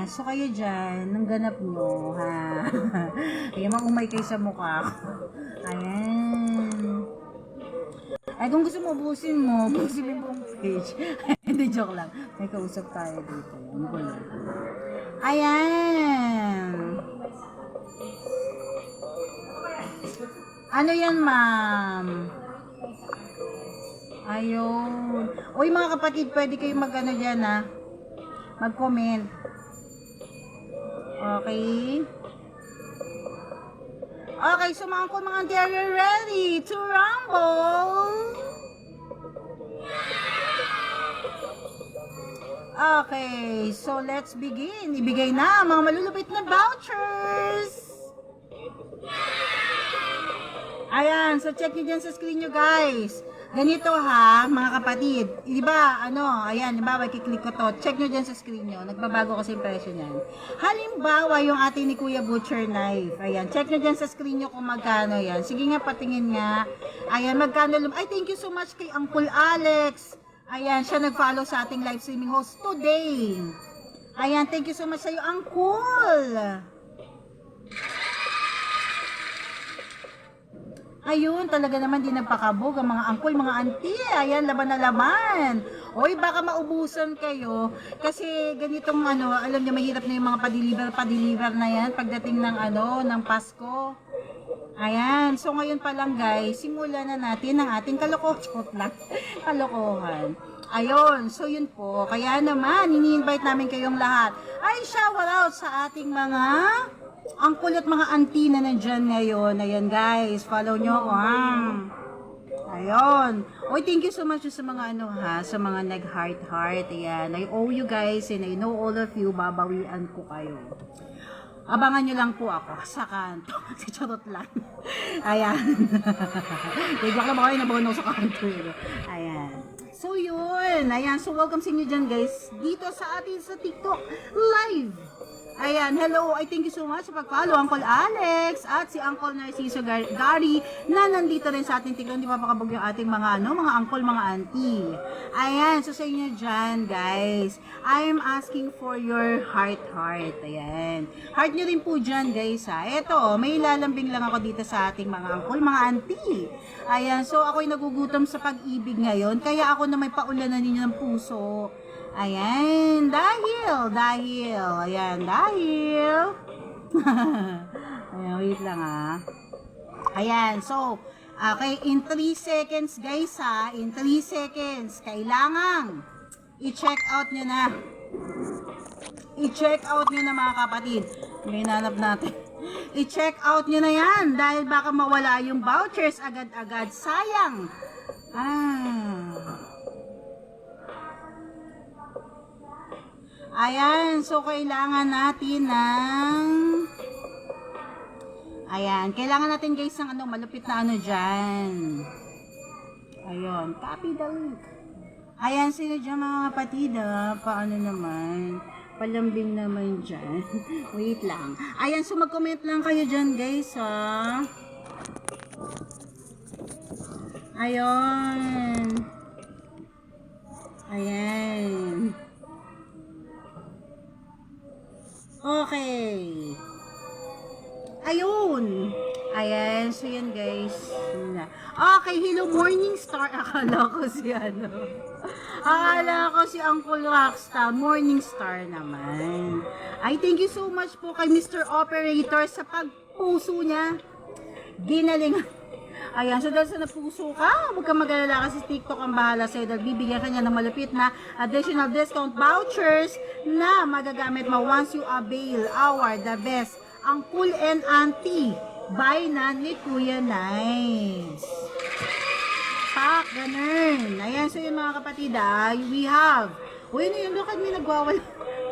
Ayan, so kayo dyan, nang ganap nyo, ha? Ayan, maumay kayo sa mukha ko. Ayan. Ay, kung gusto mo, busin mo yung buong page. Hindi, joke lang. May kausap tayo dito. Ano ba yun? Ayan. Ano yan, ma'am? Ayun. Uy, mga kapatid, pwede kayo mag-ano dyan, ha? Mag-comment. Okay? Okay, so mga auntie, are you ready to rumble? Okay, so let's begin. Ibigay na mga malulupit na vouchers. Ayan, so check nyo dyan sa screen nyo, guys. Ganito ha, mga kapatid. Di ba, ayan, halimbawa, kiklik ko to. Check nyo dyan sa screen nyo. Nagbabago kasi yung presyo niyan. Halimbawa, yung ating ni Kuya Butcher Knife. Ayan, check nyo dyan sa screen nyo kung magkano yan. Sige nga, patingin nga. Ayan, magkano. Ay, thank you so much kay Uncle Alex. Ayan, siya nag-follow sa ating live streaming host today. Ayan, thank you so much sa'yo, Uncle. Ayun, talaga naman din nagpakabog ang mga uncle, mga auntie. Ayan, laban na laman. Oy, baka maubusan kayo. Kasi ganitong alam niyo, mahirap na yung mga pa-deliver na yan pagdating ng ng Pasko. Ayan, so ngayon pa lang guys, simulan na natin ang ating kalokohan. Ayun, so yun po. Kaya naman, ini-invite namin kayong lahat. Ay, shout out sa ating mga ang kulit mga auntie na nandyan ngayon. Ayan guys, follow nyo ako ha. Ayun. Oy, thank you so much sa mga sa mga nag-heart. Ayan, I owe you guys and I know all of you, babawian ko kayo. Abangan nyo lang po ako sa kanto. Si charot lang. Ayan. Tigwak lang ako yung nabono sa kanto. Ayan. So yun. Ayan. So welcome sa inyo dyan guys. Dito sa atin sa TikTok Live. Ayan, hello, I thank you so much sa pag-follow, Uncle Alex, at si Uncle Narciso Gary, na nandito rin sa ating TikTok, hindi pa pakabog yung ating mga mga uncle, mga auntie. Ayan, so sa inyo dyan, guys, I am asking for your heart. Ayan. Heart nyo rin po dyan, guys, ha. Eto, may lalambing lang ako dito sa ating mga uncle, mga auntie. Ayan, so ako'y nagugutom sa pag-ibig ngayon, kaya ako na may paulanan ninyo ng puso. Ayan, dahil. Ayan, wait lang ha. Ayan, so, okay, in 3 seconds guys ha, in 3 seconds, kailangan i-check out nyo na. I-check out nyo na mga kapatid. May nanap natin. I-check out nyo na yan, dahil baka mawala yung vouchers agad-agad. Sayang. Ayan, so kailangan natin ng kailangan natin guys ng malupit na dyan. Ayun, copy the link. Ayan, sino dyan mga kapatid paano naman? Palambing naman dyan. Wait lang. Ayan, so mag-comment lang kayo dyan guys ha. Ayun. Ayan. Okay. Ayun. Ayan. So, yan guys. Okay. Hello, Morning Star. Akala ko si Akala ko si Uncle Rockstar. Morning Star naman. Ay, thank you so much po kay Mr. Operator sa pagpuso niya. Ginaling. Ayan, so dahil sa napuso ka, huwag kang mag-alala kasi TikTok ang bahala sa'yo dahil bibigyan ka niya ng malupit na additional discount vouchers na magagamit mo once you avail our the best ang Cool and Auntie by ni Kuya Nice. Pak, ganun. Ayan, so yun mga kapatid we have, uy, ano yun, look at me, nagwawala.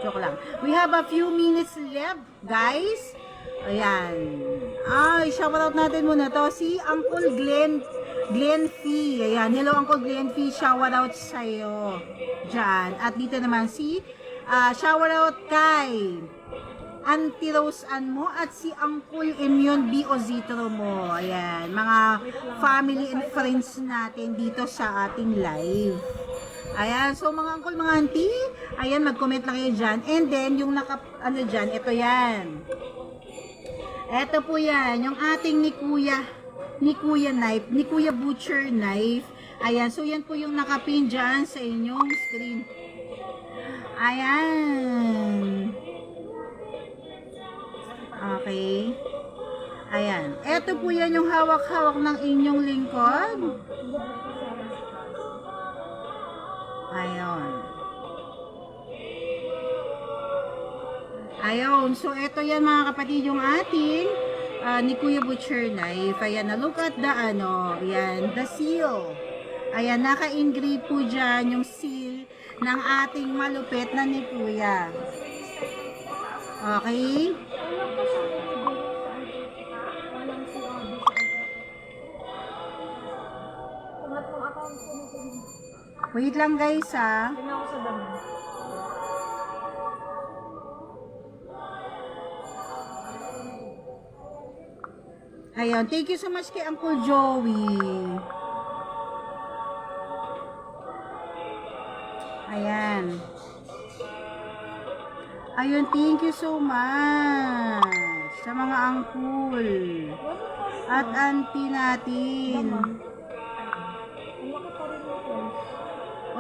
Joke lang. We have a few minutes left, guys. Ayan. Ay, shoutout natin muna to si Uncle Glenn Fee. Ayan. Hello Uncle Glenn Fee. Shoutout sa'yo. Diyan. At dito naman si shoutout kay Auntie Rose Ann mo at si Uncle Immune B. Ozitro mo. Ayan. Mga family and friends natin dito sa ating live. Ayan, so mga uncle, mga auntie, ayan, mag-comment lang kayo dyan. And then, yung dyan, ito yan. Ito po yan, yung ating ni Kuya knife, ni Kuya Butcher knife. Ayan, so yan po yung nakapin dyan sa inyong screen. Ayan. Okay. Ayan. Ito po yan yung hawak-hawak ng inyong lingkod. Ayan. Ayun. So, ito yan mga kapatid yung ating ni Kuya Butcher knife. Ayan. Look at the ayan. The seal. Ayan. Naka-engrave po dyan yung seal ng ating malupit na ni Kuya. Okay? Wait lang guys ha. Ayun, thank you so much kay Uncle Joey. Ayan. Ayun, thank you so much sa mga uncle at auntie natin.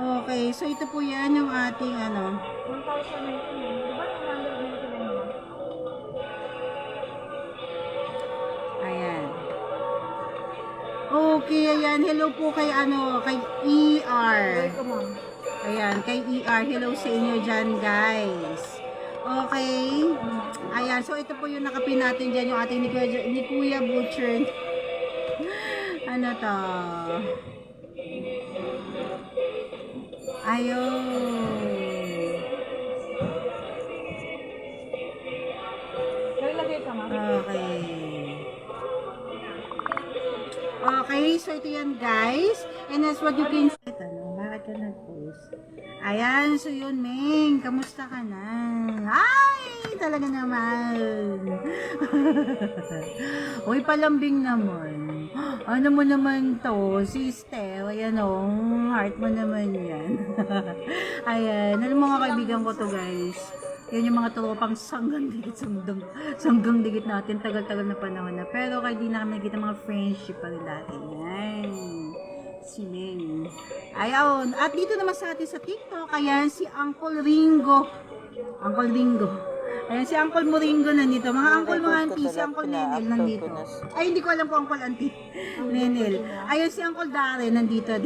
Okay, so ito po yan yung ating 1,019. Ayan. Okay, ayan. Hello po kay kay ER. Ayan, kay ER. Hello sa inyo dyan, guys. Okay. Ayan, so ito po yung nakapin natin dyan, yung ating ni Kuya Butcher. Ano to? Ayun. Okay. Okay, so ito yan guys. And that's what you can see. Bakit ka nag-post? Ayan, so yun, Ming. Kamusta ka na? Ay, talaga naman. Uy, palambing naman. Ano mo naman to, sister? Ayan o, heart mo naman yan. Ayan, alam mo mga kaibigan ko to guys. Yan yung mga tropang sanggang dikit natin, tagal-tagal na panahon na. Pero kahit di na kami nagkita mga friendship pa rin dati. Yan. Si Ming. Ayun. At dito naman sa atin sa TikTok, ayan si Uncle Ringo. Uncle Ringo. Ayan si Uncle Moringo nandito. Mga uncle, mga auntie, si Uncle Nenel nandito. Ay, hindi ko alam kung Uncle Auntie. Nenel. Ayun si Uncle Darren nandito.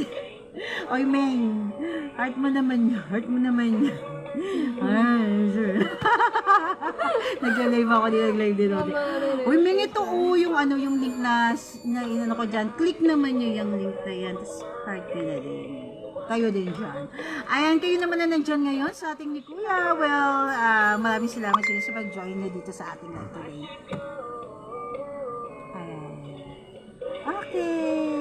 Oy, Ming. Heart mo naman niya. Heart mo naman niya. Ay, sure. Nag-live ako, nag-live din ako. Uy, Ming, ito yung yung link na inano ko dyan. Click naman nyo yung link na yan. Tapos heart nyo na din. Kayo din dyan. Ayan, kayo naman na nandyan ngayon sa ating ni Kuya. Well, maraming salamat sa inyo sa pag-join nyo dito sa ating live today. Ayan. Okay.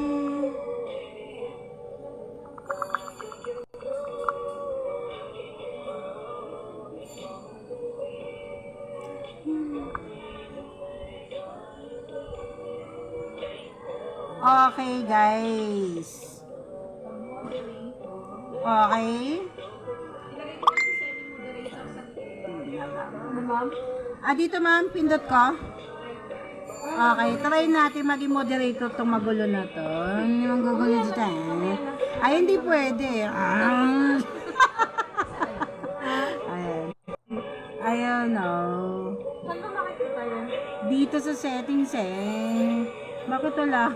Okay, guys. Okay. Dito ma'am, pindot ko. Okay, try natin maging moderator itong magulo na to. Hindi mang gugulo dito eh. Ay, hindi pwede. Ayan. Ayan, oh. Saan ba makikita yan? Dito sa settings eh. Bakit wala?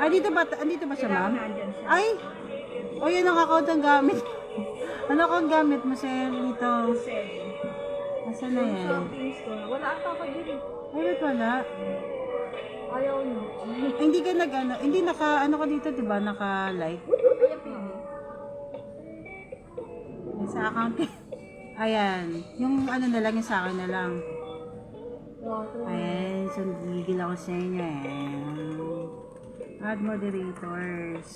Dito ba siya, ma'am? Ay! O, yan ang account ang gamit. Ano ang gamit mo, sir? Dito. Asan na yan? Shopping store. Wala ang tawag yun. Ay, ba't wala? Ayaw nyo. Hindi ka hindi ka dito, diba? Naka-like? Ayan, pili. Sa account. Ayan. Yung na lang, yung sa akin na lang. Ayan, so gigil ako sa inyo Add moderators.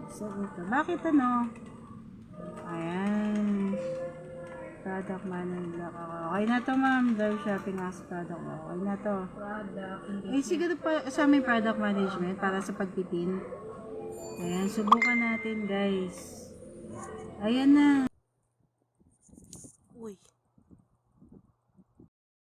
So, ito. Bakit Ayan. Product manager. Okay na to, ma'am. Drive shopping as product. Okay na to. Product. Siguro pa sa aming product management para sa pagpipin. Ayan, subukan natin guys. Ayan na. Uy.